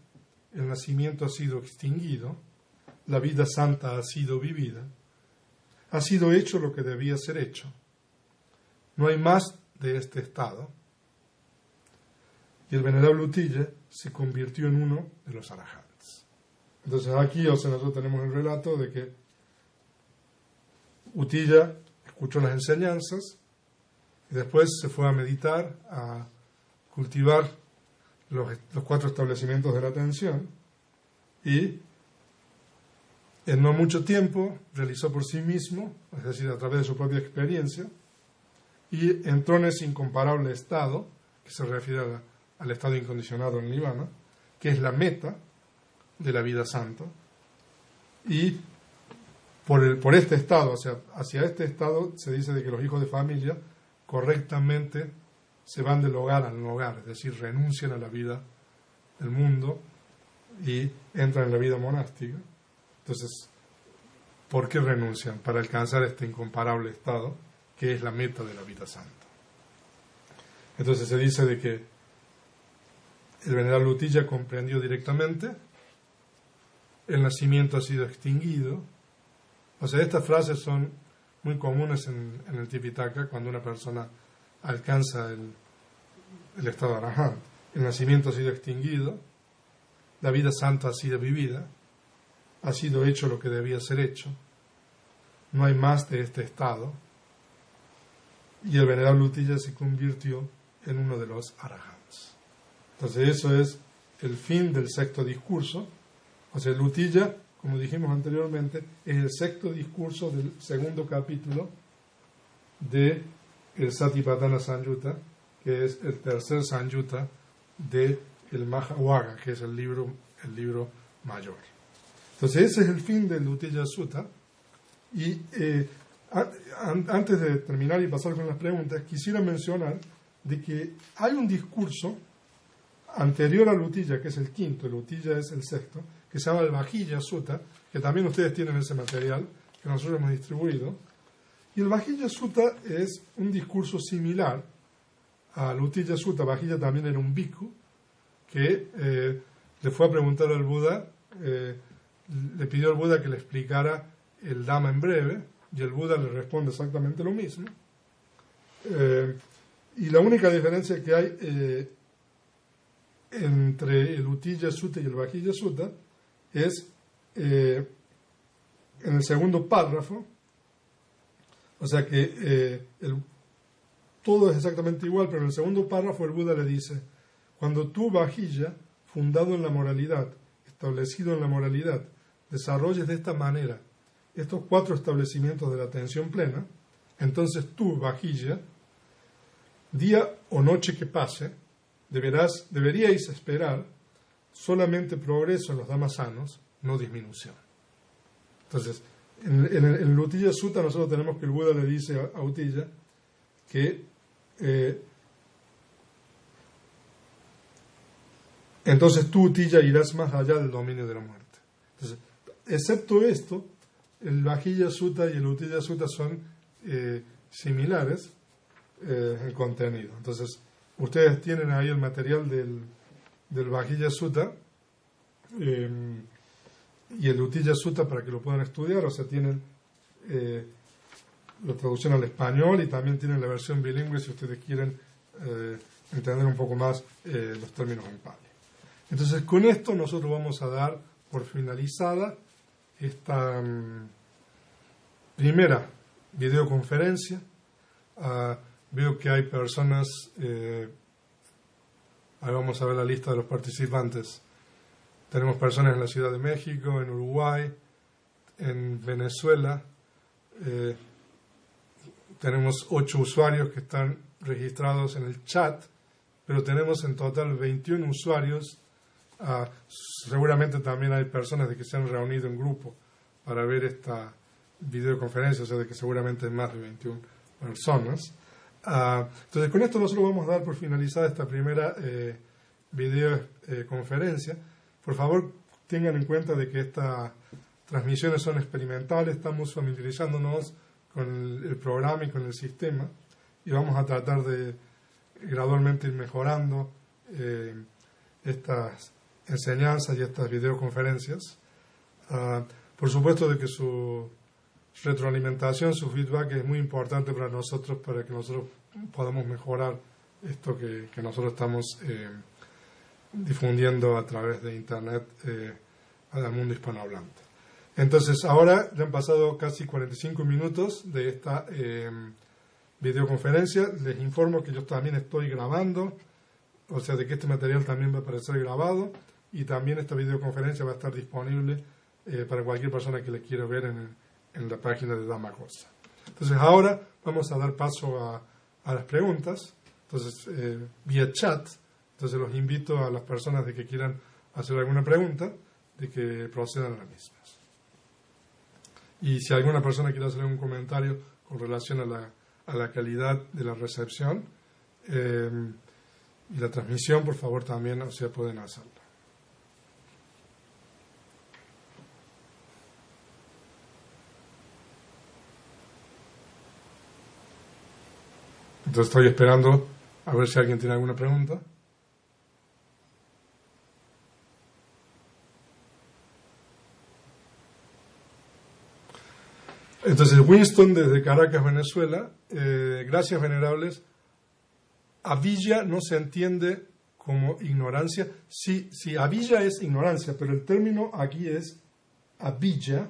el nacimiento ha sido extinguido, la vida santa ha sido vivida, ha sido hecho lo que debía ser hecho. No hay más de este estado. Y el venerable Utilla se convirtió en uno de los arahants. Entonces aquí, nosotros tenemos el relato de que Utilla escuchó las enseñanzas y después se fue a meditar, a cultivar los 4 establecimientos de la atención, y en no mucho tiempo realizó por sí mismo, es decir, a través de su propia experiencia, y entró en ese incomparable estado que se refiere al estado incondicionado en Nirvana, que es la meta de la vida santa, y por este estado, o sea, hacia este estado se dice de que los hijos de familia correctamente se van del hogar al no hogar, es decir, renuncian a la vida del mundo y entran en la vida monástica. Entonces, ¿Por qué renuncian? Para alcanzar este incomparable estado, que es la meta de la vida santa. Entonces se dice de que el venerable Utilla comprendió directamente, el nacimiento ha sido extinguido. O sea, estas frases son muy comunes en el Tipitaka cuando una persona alcanza el estado arahant. El nacimiento ha sido extinguido, la vida santa ha sido vivida, ha sido hecho lo que debía ser hecho, no hay más de este estado, y el venerable Utilla se convirtió en uno de los arahants. Entonces eso es el fin del sexto discurso. O sea, el Utilla, como dijimos anteriormente, es el sexto discurso del segundo capítulo de el Satipatthana Samyutta, que es el tercer Samyutta de el Mahavaga, que es el libro mayor. Entonces ese es el fin del Utilla Sutta. Y antes de terminar y pasar con las preguntas, quisiera mencionar de que hay un discurso anterior al Utilla, que es el quinto, el Utilla es el sexto, que se llama el Vajilla Sutta, que también ustedes tienen ese material que nosotros hemos distribuido. Y el Vajilla Sutta es un discurso similar al Utilla Sutta. Vajilla también era un bhikkhu que le fue a preguntar al Buda, le pidió al Buda que le explicara el Dhamma en breve, y el Buda le responde exactamente lo mismo. Y la única diferencia que hay entre el Utilla Sutta y el Vajilla Sutta es en el segundo párrafo, o sea que todo es exactamente igual, pero en el segundo párrafo el Buda le dice: cuando tú, Vajilla, fundado en la moralidad, establecido en la moralidad, desarrolles de esta manera estos 4 establecimientos de la atención plena, entonces tú, Vajilla, día o noche que pase, deberíais esperar solamente progreso en los dhammas sanos, no disminución. Entonces, en el Utilla Sutta nosotros tenemos que el Buda le dice a Utilla que entonces tú, Utilla, irás más allá del dominio de la muerte. Entonces, excepto esto, el Vajilla Sutta y el Utilla Sutta son similares en contenido. Entonces, ustedes tienen ahí el material del Vajilla Sutta y el Utilla Sutta para que lo puedan estudiar. O sea, tienen la traducción al español y también tienen la versión bilingüe si ustedes quieren entender un poco más los términos en Pali. Entonces, con esto nosotros vamos a dar por finalizada esta primera videoconferencia. Veo que hay personas, ahí vamos a ver la lista de los participantes. Tenemos personas en la Ciudad de México, en Uruguay, en Venezuela. Tenemos 8 usuarios que están registrados en el chat, pero tenemos en total 21 usuarios. Seguramente también hay personas de que se han reunido en grupo para ver esta videoconferencia, o sea, de que seguramente hay más de 21 personas. Entonces, con esto nosotros vamos a dar por finalizada esta primera videoconferencia. Por favor, tengan en cuenta de que estas transmisiones son experimentales, estamos familiarizándonos con el programa y con el sistema, y vamos a tratar de gradualmente ir mejorando estas enseñanzas y estas videoconferencias. Por supuesto de que su retroalimentación, su feedback es muy importante para nosotros, para que nosotros podamos mejorar esto que nosotros estamos difundiendo a través de Internet al mundo hispanohablante. Entonces, ahora ya han pasado casi 45 minutos de esta videoconferencia. Les informo que yo también estoy grabando, o sea, de que este material también va a aparecer grabado, y también esta videoconferencia va a estar disponible para cualquier persona que le quiera ver en la página de Dhammagosa. Entonces, ahora vamos a dar paso a las preguntas, entonces vía chat. Entonces, los invito a las personas de que quieran hacer alguna pregunta, de que procedan a las mismas. Y si alguna persona quiere hacer algún comentario con relación a la calidad de la recepción y la transmisión, por favor también, o sea, pueden hacerlo. Entonces estoy esperando a ver si alguien tiene alguna pregunta. Entonces Winston desde Caracas, Venezuela, gracias venerables, avilla no se entiende como ignorancia. Sí, avilla es ignorancia, pero el término aquí es avilla.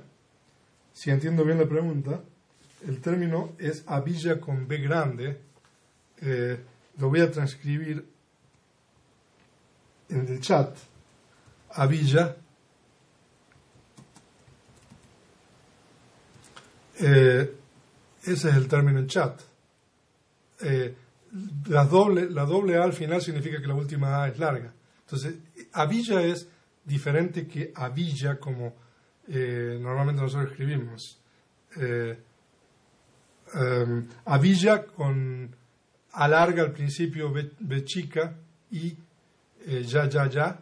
Si entiendo bien la pregunta, el término es avilla con B grande. Lo voy a transcribir en el chat. Avilla. Ese es el término en chat. La doble A al final significa que la última A es larga. Entonces, avilla es diferente que avilla como normalmente nosotros escribimos. Avilla con A larga al principio, B chica, y ya,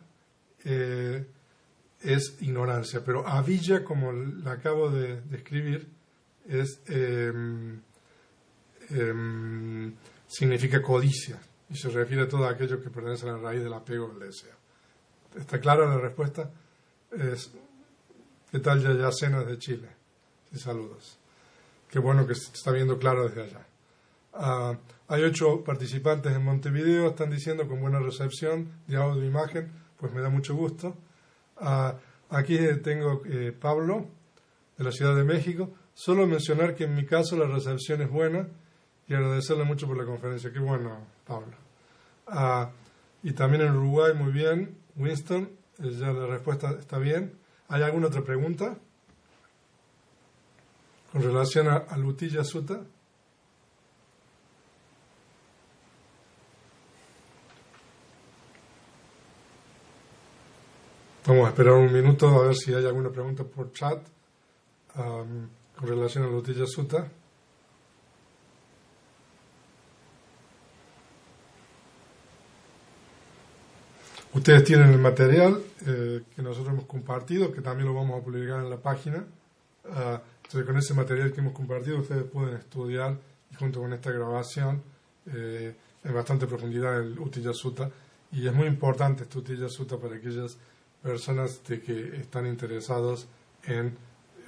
es ignorancia. Pero avilla, como la acabo de escribir, significa codicia y se refiere a todo aquello que pertenece a la raíz del apego del deseo. ¿Está clara la respuesta? ¿Qué tal Yaya Cena de Chile? Sí, saludos. Qué bueno que se está viendo claro desde allá. Hay 8 participantes en Montevideo, están diciendo con buena recepción de audio e imagen, pues me da mucho gusto. Aquí tengo Pablo, de la Ciudad de México. Solo mencionar que en mi caso la recepción es buena y agradecerle mucho por la conferencia. Qué bueno, Pablo. Y también en Uruguay, muy bien. Winston, ya la respuesta está bien. ¿Hay alguna otra pregunta con relación al Uttiyya Sutta? Vamos a esperar un minuto a ver si hay alguna pregunta por chat con relación al Uttiyya Sutta. Ustedes tienen el material que nosotros hemos compartido, que también lo vamos a publicar en la página. Entonces, con ese material que hemos compartido, ustedes pueden estudiar, y junto con esta grabación, en bastante profundidad el Uttiyya Sutta. Y es muy importante este Uttiyya Sutta para aquellas personas que están interesados en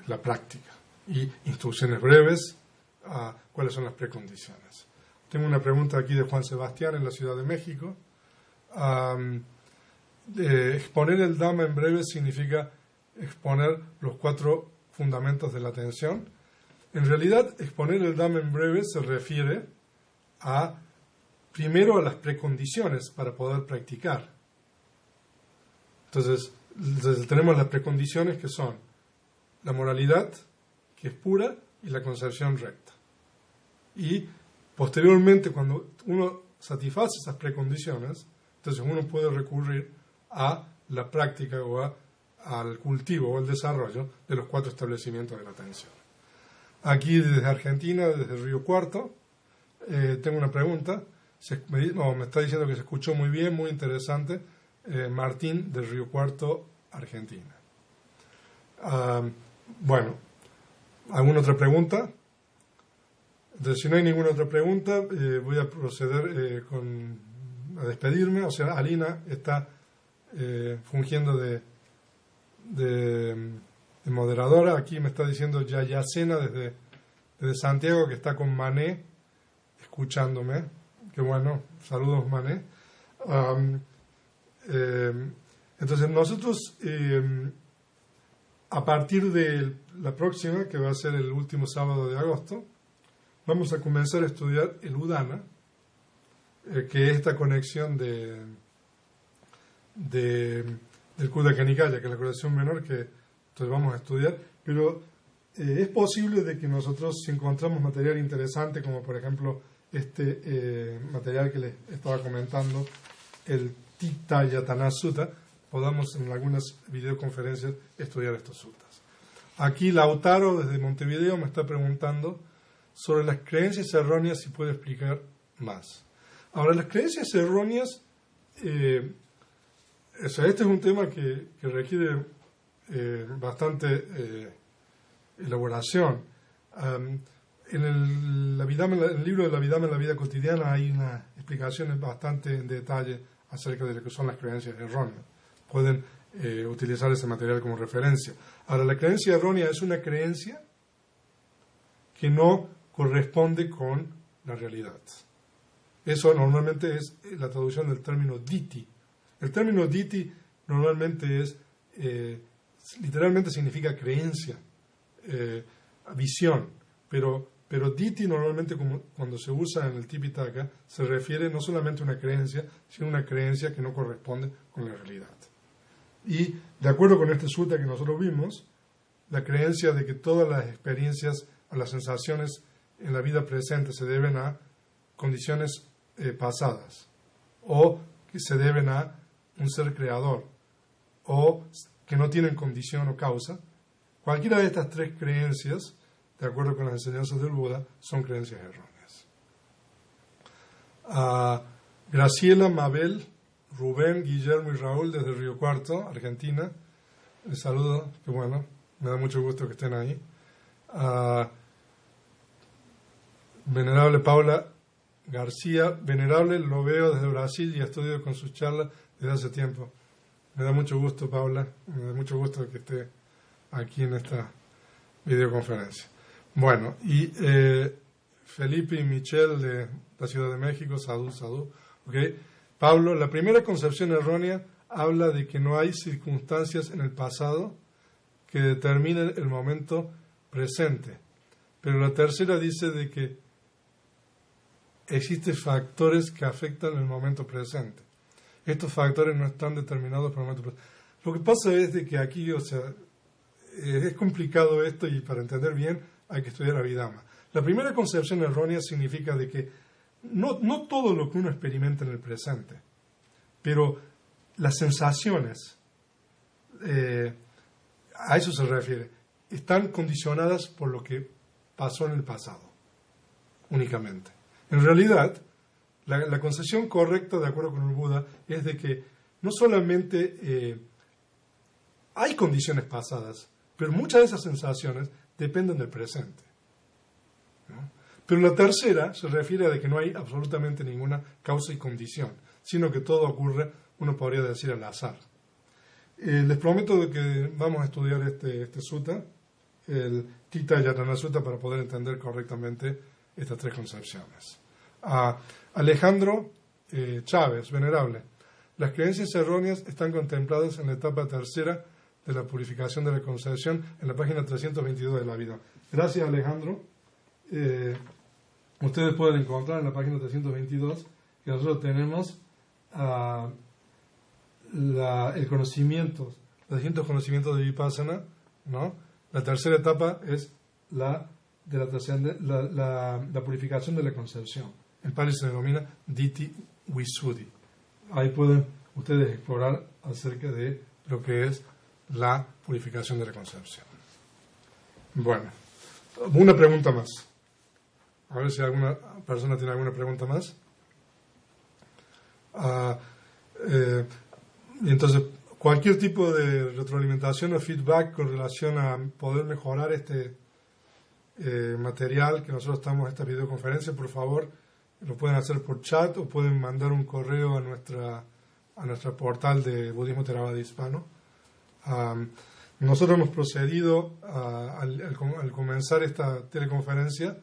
la práctica. Y instrucciones breves, cuáles son las precondiciones. Tengo una pregunta aquí de Juan Sebastián en la Ciudad de México. Exponer el Dhamma en breve significa exponer los 4 fundamentos de la atención. En realidad, exponer el Dhamma en breve se refiere primero a las precondiciones para poder practicar. Entonces tenemos las precondiciones que son la moralidad, que es pura, y la concepción recta. Y posteriormente, cuando uno satisface esas precondiciones, entonces uno puede recurrir a la práctica o al cultivo o el desarrollo de los 4 establecimientos de la atención. Aquí desde Argentina, desde Río Cuarto, tengo una pregunta. Me está diciendo que se escuchó muy bien, muy interesante. Martín de Río Cuarto, Argentina. Bueno, ¿alguna otra pregunta? Entonces, si no hay ninguna otra pregunta, voy a proceder a despedirme. O sea, Alina está fungiendo de moderadora. Aquí me está diciendo Yaya Cena desde Santiago, que está con Mané escuchándome. Qué bueno, saludos Mané. Entonces nosotros a partir de la próxima, que va a ser el último sábado de agosto, vamos a comenzar a estudiar el Udana, que es esta conexión del Khuddaka Nikaya, que es la colección menor que entonces vamos a estudiar, pero es posible de que nosotros, si encontramos material interesante, como por ejemplo este material que les estaba comentando, el Tita Yatana Sutta, podamos en algunas videoconferencias estudiar estos suttas. Aquí Lautaro desde Montevideo me está preguntando sobre las creencias erróneas, si puede explicar más. Ahora, las creencias erróneas, este es un tema que requiere bastante elaboración. en el libro de la Vidama en la vida cotidiana hay una explicación bastante en detalle acerca de lo que son las creencias erróneas. Pueden utilizar ese material como referencia. Ahora, la creencia errónea es una creencia que no corresponde con la realidad. Eso normalmente es la traducción del término diti. El término diti normalmente literalmente significa creencia, visión, pero diti normalmente, como cuando se usa en el Tipitaka, se refiere no solamente a una creencia, sino a una creencia que no corresponde con la realidad. Y de acuerdo con este sutta que nosotros vimos, la creencia de que todas las experiencias o las sensaciones en la vida presente se deben a condiciones pasadas, o que se deben a un ser creador, o que no tienen condición o causa, cualquiera de estas tres creencias, de acuerdo con las enseñanzas del Buda, son creencias erróneas. Graciela, Mabel, Rubén, Guillermo y Raúl desde Río Cuarto, Argentina. Les saludo, qué bueno, me da mucho gusto que estén ahí. Venerable Paula García, venerable, lo veo desde Brasil y estudio con sus charlas desde hace tiempo. Me da mucho gusto, Paula, me da mucho gusto que esté aquí en esta videoconferencia. Bueno, y Felipe y Michelle de la Ciudad de México, sadhu. ¿Okay? Pablo, la primera concepción errónea habla de que no hay circunstancias en el pasado que determinen el momento presente, pero la tercera dice de que existen factores que afectan el momento presente. Estos factores no están determinados por el momento presente. Lo que pasa es de que aquí, es complicado esto y para entender bien hay que estudiar Abhidhamma. La primera concepción errónea significa de que no todo lo que uno experimenta en el presente, pero las sensaciones, a eso se refiere, están condicionadas por lo que pasó en el pasado, únicamente. En realidad, la concepción correcta, de acuerdo con el Buda, es de que no solamente hay condiciones pasadas, pero muchas de esas sensaciones dependen del presente, ¿no? Pero la tercera se refiere a de que no hay absolutamente ninguna causa y condición, sino que todo ocurre, uno podría decir, al azar. Les prometo de que vamos a estudiar este sutta, el Tita Yatana Sutta, para poder entender correctamente estas tres concepciones. Alejandro Chávez, venerable. Las creencias erróneas están contempladas en la etapa tercera de la purificación de la concepción en la página 322 de la vida. Gracias, Alejandro. Ustedes pueden encontrar en la página 322 que nosotros tenemos el conocimiento, los distintos conocimientos de Vipassana, ¿no? La tercera etapa es la purificación de la concepción. En Pali se denomina Diti Visuddhi. Ahí pueden ustedes explorar acerca de lo que es la purificación de la concepción. Bueno, una pregunta más. A ver si alguna persona tiene alguna pregunta más. Y entonces, cualquier tipo de retroalimentación o feedback con relación a poder mejorar este material que nosotros estamos en esta videoconferencia, por favor, lo pueden hacer por chat o pueden mandar un correo a nuestra portal de Budismo Theravada Hispano. Nosotros hemos procedido al comenzar esta teleconferencia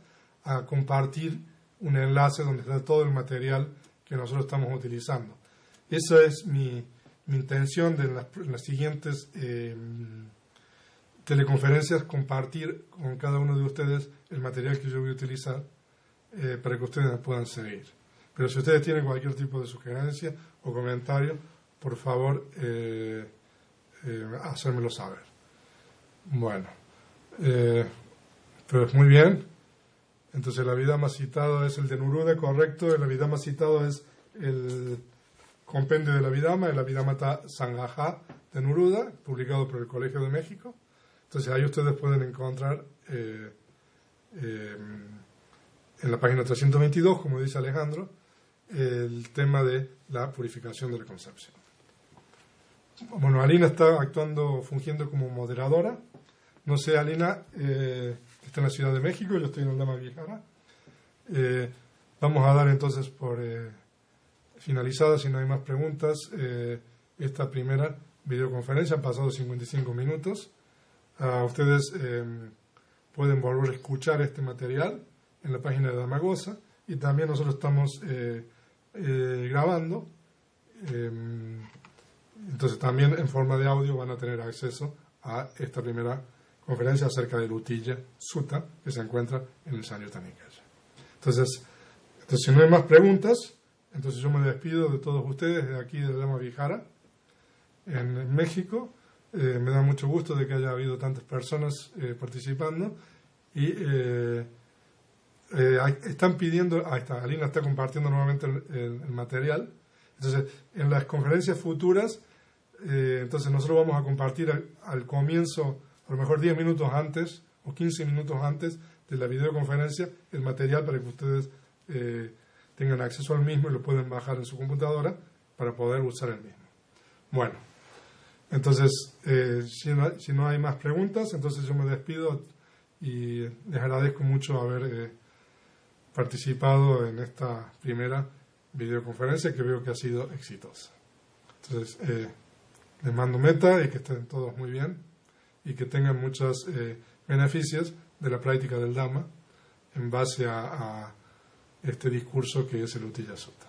a compartir un enlace donde está todo el material que nosotros estamos utilizando. Esa es mi intención de las siguientes teleconferencias, compartir con cada uno de ustedes el material que yo voy a utilizar para que ustedes puedan seguir. Pero si ustedes tienen cualquier tipo de sugerencia o comentario, por favor, hacérmelo saber. Bueno, pues muy bien. Entonces el Abhidhamma citado es el de Neruda, correcto. El Abhidhamma citado es el compendio del Abhidhamma, el Abhidhamma Sangaha de Neruda, publicado por el Colegio de México. Entonces ahí ustedes pueden encontrar en la página 322, como dice Alejandro, el tema de la purificación de la concepción. Bueno, Alina está fungiendo como moderadora. No sé, Alina, que está en la Ciudad de México, yo estoy en el Dhamma Vihara. Vamos a dar entonces por finalizada, si no hay más preguntas, esta primera videoconferencia. Han pasado 55 minutos. Ustedes pueden volver a escuchar este material en la página de Dhammagosa, y también nosotros estamos grabando. Entonces también en forma de audio van a tener acceso a esta primera conferencia acerca del Uttiyya Sutta, que se encuentra en el Samyutta Nikaya. Entonces, si no hay más preguntas, entonces yo me despido de todos ustedes de aquí del Dhamma Vihara en México. Me da mucho gusto de que haya habido tantas personas participando, y están pidiendo, ahí está, Alina está compartiendo nuevamente el material. Entonces, en las conferencias futuras, entonces nosotros vamos a compartir al comienzo, a lo mejor 10 minutos antes o 15 minutos antes de la videoconferencia, el material para que ustedes tengan acceso al mismo y lo pueden bajar en su computadora para poder usar el mismo. Bueno, entonces, si no hay más preguntas, entonces yo me despido y les agradezco mucho haber participado en esta primera videoconferencia, que veo que ha sido exitosa. Entonces, les mando meta y que estén todos muy bien y que tengan muchos beneficios de la práctica del Dhamma en base a este discurso que es el Uttiyya Sutta.